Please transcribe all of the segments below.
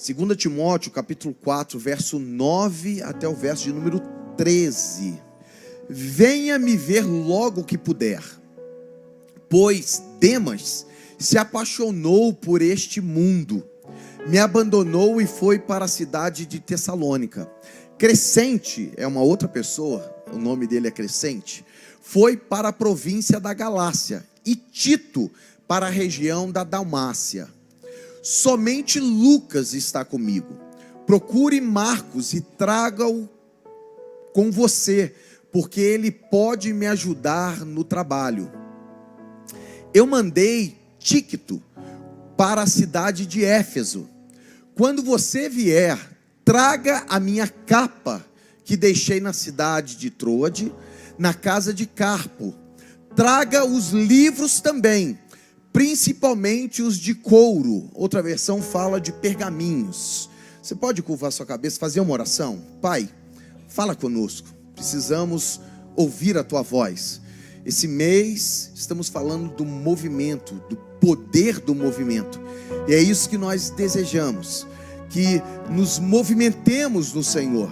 2 Timóteo, capítulo 4, verso 9 até o verso de número 13. Venha me ver logo que puder, pois Demas se apaixonou por este mundo, me abandonou e foi para a cidade de Tessalônica. Crescente é uma outra pessoa, o nome dele é Crescente, foi para a província da Galácia, e Tito para a região da Dalmácia. Somente Lucas está comigo. Procure Marcos e traga-o com você, porque ele pode me ajudar no trabalho. Eu mandei Tíquico para a cidade de Éfeso. Quando você vier, traga a minha capa que deixei na cidade de Troade, na casa de Carpo. Traga os livros também, principalmente os de couro. Outra versão fala de pergaminhos. Você pode curvar sua cabeça, fazer uma oração? Pai, fala conosco, precisamos ouvir a tua voz. Esse mês estamos falando do movimento, do poder do movimento, e é isso que nós desejamos, que nos movimentemos no Senhor,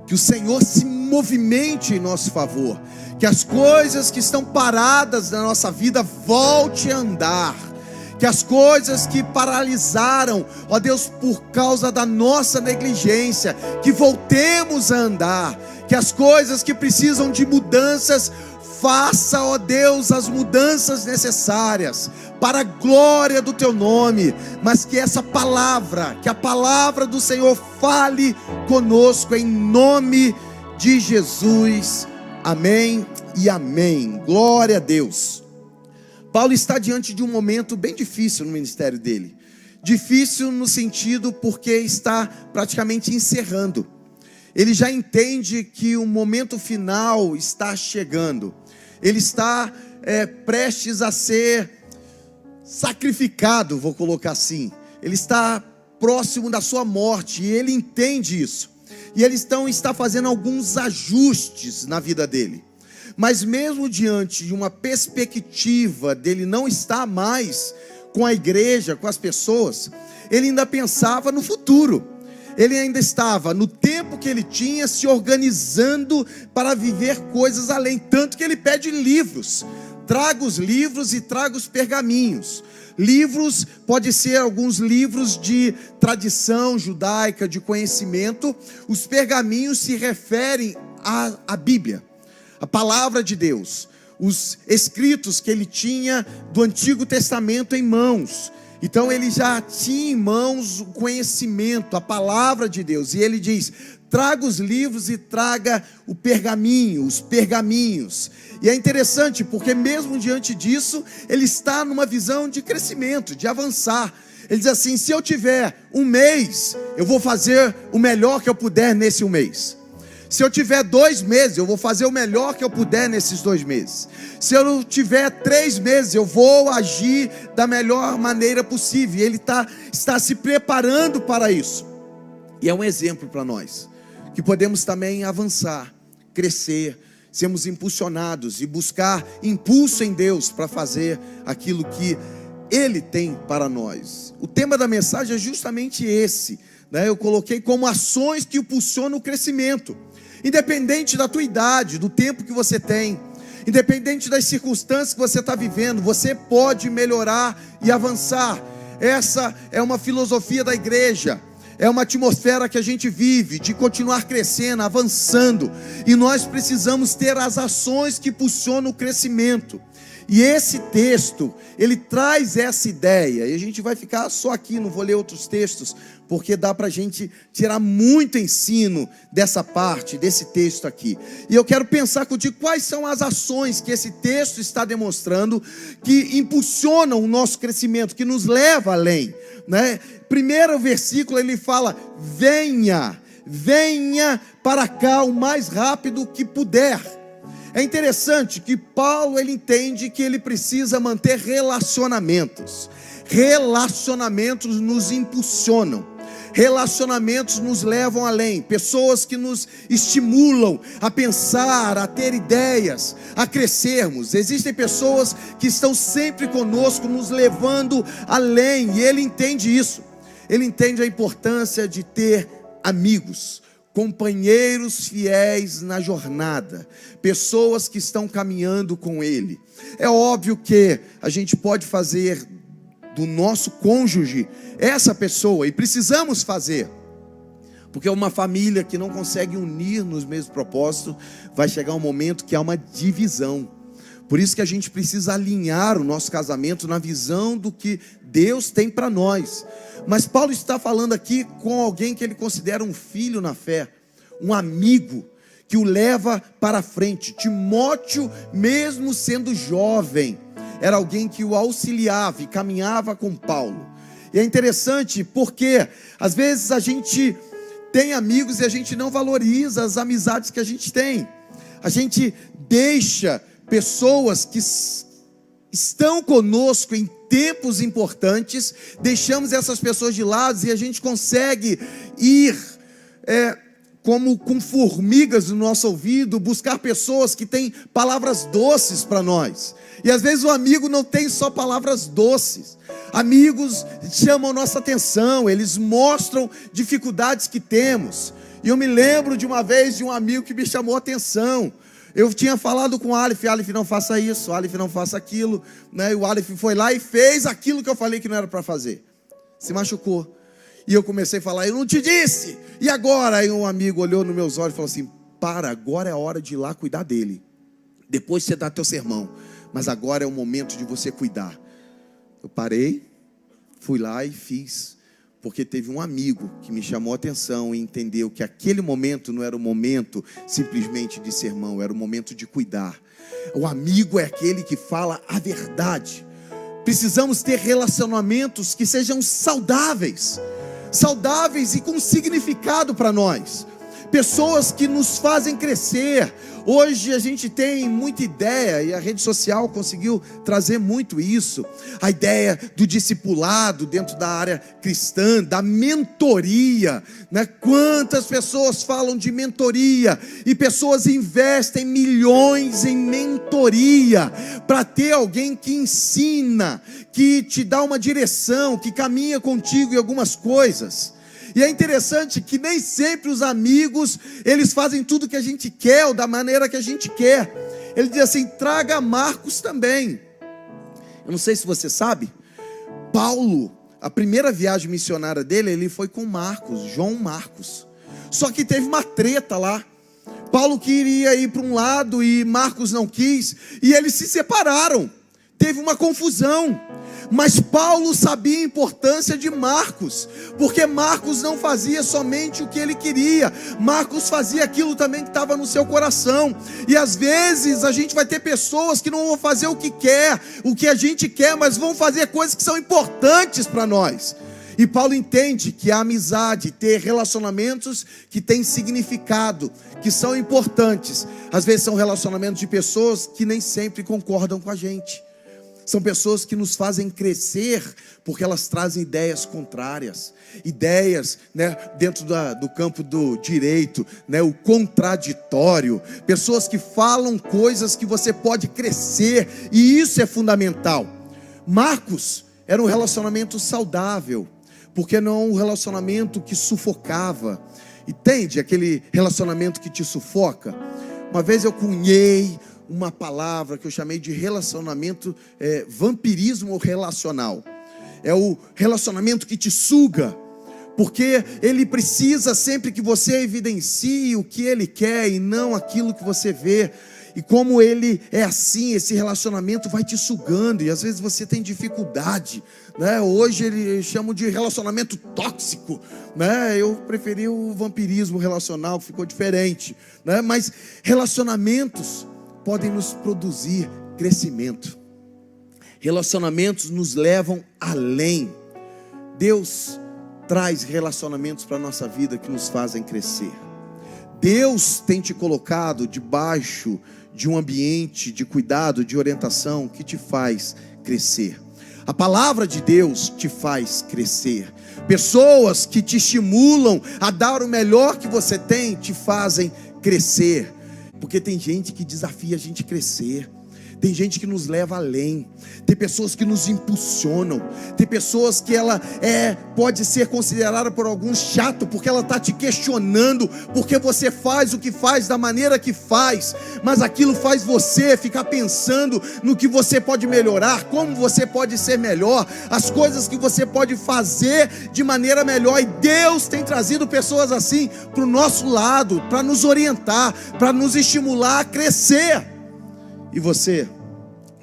que o Senhor se movimente em nosso favor, que as coisas que estão paradas na nossa vida voltem a andar, que as coisas que paralisaram, ó Deus, por causa da nossa negligência, que voltemos a andar, que as coisas que precisam de mudanças, faça, ó Deus, as mudanças necessárias, para a glória do teu nome, mas que essa palavra, que a palavra do Senhor fale conosco, em nome de Jesus, amém e amém. Glória a Deus. Paulo está diante de um momento bem difícil no ministério dele, difícil no sentido porque está praticamente encerrando. Ele já entende que o momento final está chegando, ele está prestes a ser sacrificado, vou colocar assim, ele está próximo da sua morte, e ele entende isso, e ele então está fazendo alguns ajustes na vida dele, mas mesmo diante de uma perspectiva dele não estar mais com a igreja, com as pessoas, ele ainda pensava no futuro, ele ainda estava no tempo que ele tinha se organizando para viver coisas além, tanto que ele pede livros, traga os livros e traga os pergaminhos. Livros, pode ser alguns livros de tradição judaica, de conhecimento. Os pergaminhos se referem à Bíblia, a palavra de Deus, os escritos que ele tinha do Antigo Testamento em mãos. Então ele já tinha em mãos o conhecimento, a palavra de Deus, e ele diz: traga os livros e traga o pergaminho, os pergaminhos. E é interessante porque mesmo diante disso, ele está numa visão de crescimento, de avançar. Ele diz assim: se eu tiver um mês, eu vou fazer o melhor que eu puder nesse um mês. Se eu tiver 2 meses, eu vou fazer o melhor que eu puder nesses 2 meses. Se eu tiver 3 meses, eu vou agir da melhor maneira possível. E ele está se preparando para isso. E é um exemplo para nós, que podemos também avançar, crescer, sermos impulsionados e buscar impulso em Deus para fazer aquilo que Ele tem para nós. O tema da mensagem é justamente esse, né? Eu coloquei como ações que impulsionam o crescimento. Independente da tua idade, do tempo que você tem, independente das circunstâncias que você está vivendo, você pode melhorar e avançar. Essa é uma filosofia da igreja, é uma atmosfera que a gente vive, de continuar crescendo, avançando, e nós precisamos ter as ações que impulsionam o crescimento. E esse texto, ele traz essa ideia, e a gente vai ficar só aqui, não vou ler outros textos, porque dá para a gente tirar muito ensino dessa parte, desse texto aqui. E eu quero pensar contigo, quais são as ações que esse texto está demonstrando, que impulsionam o nosso crescimento, que nos leva além, né? Primeiro versículo ele fala: venha para cá o mais rápido que puder. É interessante que Paulo, ele entende que ele precisa manter relacionamentos. Relacionamentos nos impulsionam. Relacionamentos nos levam além. Pessoas que nos estimulam a pensar, a ter ideias, a crescermos. Existem pessoas que estão sempre conosco, nos levando além. E ele entende isso. ele entende a importância de ter amigos, companheiros fiéis na jornada, pessoas que estão caminhando com ele. É óbvio que a gente pode fazer do nosso cônjuge essa pessoa, e precisamos fazer, porque uma família que não consegue unir nos mesmos propósitos, vai chegar um momento que há uma divisão. Por isso que a gente precisa alinhar o nosso casamento na visão do que Deus tem para nós. Mas Paulo está falando aqui com alguém que ele considera um filho na fé, um amigo que o leva para frente. Timóteo, mesmo sendo jovem, era alguém que o auxiliava e caminhava com Paulo. E é interessante porque às vezes a gente tem amigos e a gente não valoriza as amizades que a gente tem. A gente deixa pessoas que estão conosco em tempos importantes, deixamos essas pessoas de lado e a gente consegue ir como com formigas no nosso ouvido, buscar pessoas que têm palavras doces para nós. E às vezes o amigo não tem só palavras doces. Amigos chamam nossa atenção, eles mostram dificuldades que temos. E eu me lembro de uma vez de um amigo que me chamou a atenção. Eu tinha falado com o Aleph, não faça isso, Aleph não faça aquilo, né? E o Aleph foi lá e fez aquilo que eu falei que não era para fazer. Se machucou. E eu comecei a falar, eu não te disse. E agora? Aí um amigo olhou nos meus olhos e falou assim, agora é a hora de ir lá cuidar dele. Depois você dá teu sermão, mas agora é o momento de você cuidar. Eu parei, fui lá e fiz. Porque teve um amigo que me chamou a atenção e entendeu que aquele momento não era o momento simplesmente de sermão, era o momento de cuidar. O amigo é aquele que fala a verdade. Precisamos ter relacionamentos que sejam saudáveis e com significado para nós. Pessoas que nos fazem crescer. Hoje a gente tem muita ideia, e a rede social conseguiu trazer muito isso, a ideia do discipulado dentro da área cristã, da mentoria, né? Quantas pessoas falam de mentoria, e pessoas investem milhões em mentoria, para ter alguém que ensina, que te dá uma direção, que caminha contigo em algumas coisas. E é interessante que nem sempre os amigos, eles fazem tudo que a gente quer, ou da maneira que a gente quer. Ele diz assim, traga Marcos também. Eu não sei se você sabe, Paulo, a primeira viagem missionária dele, ele foi com Marcos, João Marcos. Só que teve uma treta lá. Paulo queria ir para um lado e Marcos não quis, e eles se separaram. Teve uma confusão. Mas Paulo sabia a importância de Marcos, porque Marcos não fazia somente o que ele queria, Marcos fazia aquilo também que estava no seu coração. E às vezes a gente vai ter pessoas que não vão fazer o que quer, o que a gente quer, mas vão fazer coisas que são importantes para nós. E Paulo entende que a amizade, ter relacionamentos que têm significado, que são importantes, às vezes são relacionamentos de pessoas que nem sempre concordam com a gente. São pessoas que nos fazem crescer, porque elas trazem ideias contrárias, ideias, né, dentro do campo do direito, né, o contraditório, pessoas que falam coisas que você pode crescer, e isso é fundamental. Marcos era um relacionamento saudável, porque não é um relacionamento que sufocava. Entende aquele relacionamento que te sufoca? Uma vez eu cunhei uma palavra que eu chamei de relacionamento, vampirismo relacional. É o relacionamento que te suga, porque ele precisa sempre que você evidencie o que ele quer e não aquilo que você vê. E como ele é assim, esse relacionamento vai te sugando, e às vezes você tem dificuldade, né? Hoje eles chamam de relacionamento tóxico, né? Eu preferi o vampirismo relacional, que ficou diferente, né? Mas relacionamentos podem nos produzir crescimento. Relacionamentos nos levam além. Deus traz relacionamentos para a nossa vida que nos fazem crescer. Deus tem te colocado debaixo de um ambiente de cuidado, de orientação que te faz crescer. A palavra de Deus te faz crescer. Pessoas que te estimulam a dar o melhor que você tem te fazem crescer. Porque tem gente que desafia a gente a crescer. Tem gente que nos leva além, tem pessoas que nos impulsionam, tem pessoas que ela pode ser considerada por alguns chato, porque ela está te questionando, porque você faz o que faz da maneira que faz, mas aquilo faz você ficar pensando no que você pode melhorar, como você pode ser melhor, as coisas que você pode fazer de maneira melhor, e Deus tem trazido pessoas assim para o nosso lado, para nos orientar, para nos estimular a crescer. E você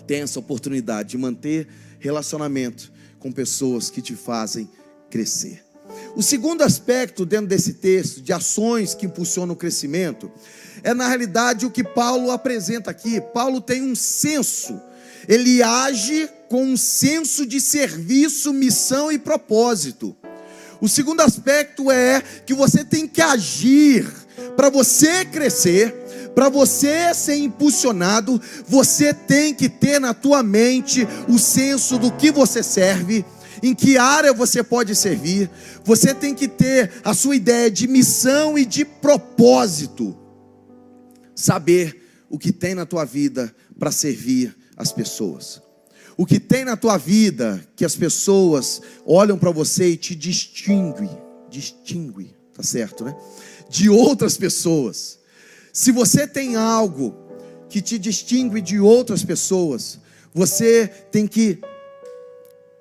tem essa oportunidade de manter relacionamento com pessoas que te fazem crescer. O segundo aspecto dentro desse texto, de ações que impulsionam o crescimento, é na realidade o que Paulo apresenta aqui. Paulo tem um senso, ele age com um senso de serviço, missão e propósito. O segundo aspecto é que você tem que agir para você crescer. Para você ser impulsionado, você tem que ter na tua mente o senso do que você serve, em que área você pode servir. Você tem que ter a sua ideia de missão e de propósito. Saber o que tem na tua vida para servir as pessoas. O que tem na tua vida que as pessoas olham para você e te distingue, tá certo, né? De outras pessoas. Se você tem algo que te distingue de outras pessoas, você tem que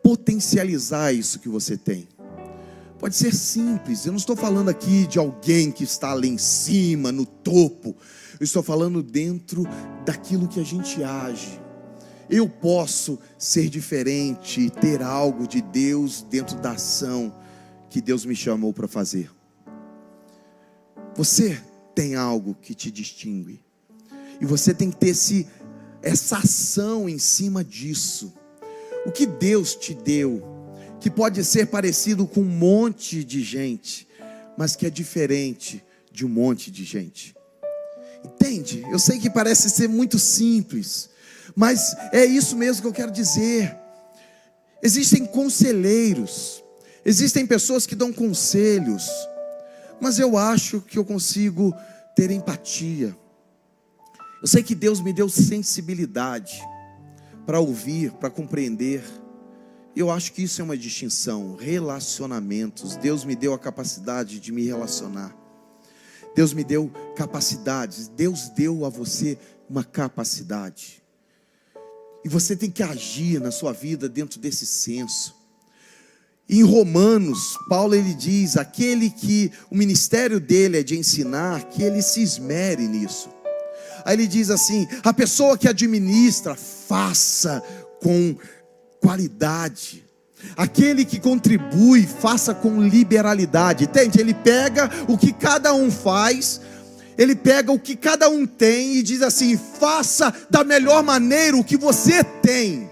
potencializar isso que você tem. Pode ser simples, eu não estou falando aqui de alguém que está lá em cima, no topo. Eu estou falando dentro daquilo que a gente age. Eu posso ser diferente e ter algo de Deus dentro da ação que Deus me chamou para fazer. Você tem algo que te distingue, e você tem que ter essa ação em cima disso. O que Deus te deu, que pode ser parecido com um monte de gente, mas que é diferente de um monte de gente. Entende? Eu sei que parece ser muito simples, mas é isso mesmo que eu quero dizer. Existem conselheiros, existem pessoas que dão conselhos, mas eu acho que eu consigo ter empatia. Eu sei que Deus me deu sensibilidade para ouvir, para compreender. Eu acho que isso é uma distinção. Relacionamentos. Deus me deu a capacidade de me relacionar. Deus me deu capacidades. Deus deu a você uma capacidade. E você tem que agir na sua vida dentro desse senso. Em Romanos, Paulo ele diz, aquele que o ministério dele é de ensinar, que ele se esmere nisso. Aí ele diz assim, a pessoa que administra, faça com qualidade. Aquele que contribui, faça com liberalidade. Entende? Ele pega o que cada um faz, ele pega o que cada um tem e diz assim, faça da melhor maneira o que você tem.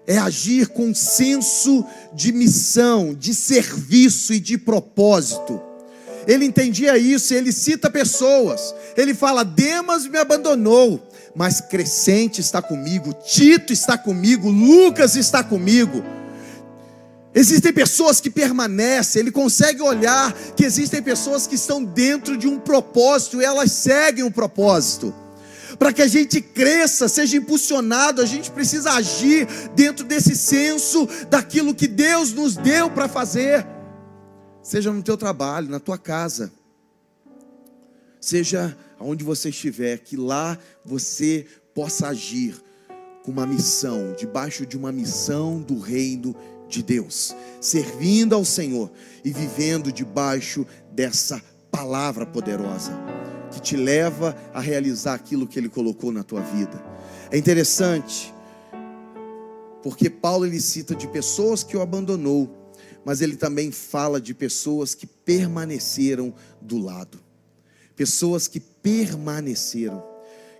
É agir com senso de missão, de serviço e de propósito. Ele entendia isso, ele cita pessoas. Ele fala, Demas me abandonou, mas Crescente está comigo, Tito está comigo, Lucas está comigo. Existem pessoas que permanecem, ele consegue olhar que existem pessoas que estão dentro de um propósito, e elas seguem o propósito. Para que a gente cresça, seja impulsionado, a gente precisa agir dentro desse senso daquilo que Deus nos deu para fazer. Seja no teu trabalho, na tua casa, seja onde você estiver, que lá você possa agir com uma missão, debaixo de uma missão do reino de Deus, servindo ao Senhor e vivendo debaixo dessa palavra poderosa, que te leva a realizar aquilo que Ele colocou na tua vida. É interessante, porque Paulo ele cita de pessoas que o abandonou, mas ele também fala de pessoas que permaneceram do lado. Pessoas que permaneceram.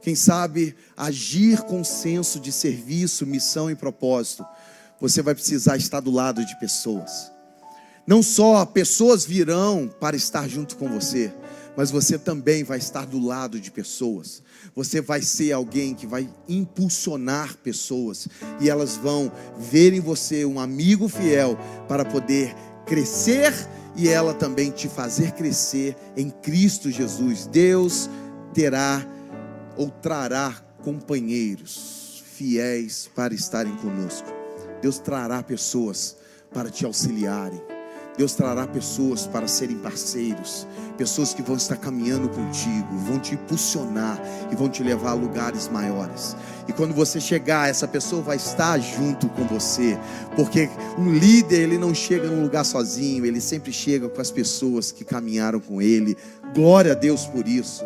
Quem sabe agir com senso de serviço, missão e propósito, você vai precisar estar do lado de pessoas. Não só pessoas virão para estar junto com você, mas você também vai estar do lado de pessoas. Você vai ser alguém que vai impulsionar pessoas, e elas vão ver em você um amigo fiel para poder crescer, e ela também te fazer crescer em Cristo Jesus. Deus terá ou trará companheiros fiéis para estarem conosco. Deus trará pessoas para te auxiliarem. Deus trará pessoas para serem parceiros, pessoas que vão estar caminhando contigo, vão te impulsionar e vão te levar a lugares maiores. E quando você chegar, essa pessoa vai estar junto com você, porque um líder, ele não chega num lugar sozinho, ele sempre chega com as pessoas que caminharam com ele. Glória a Deus por isso.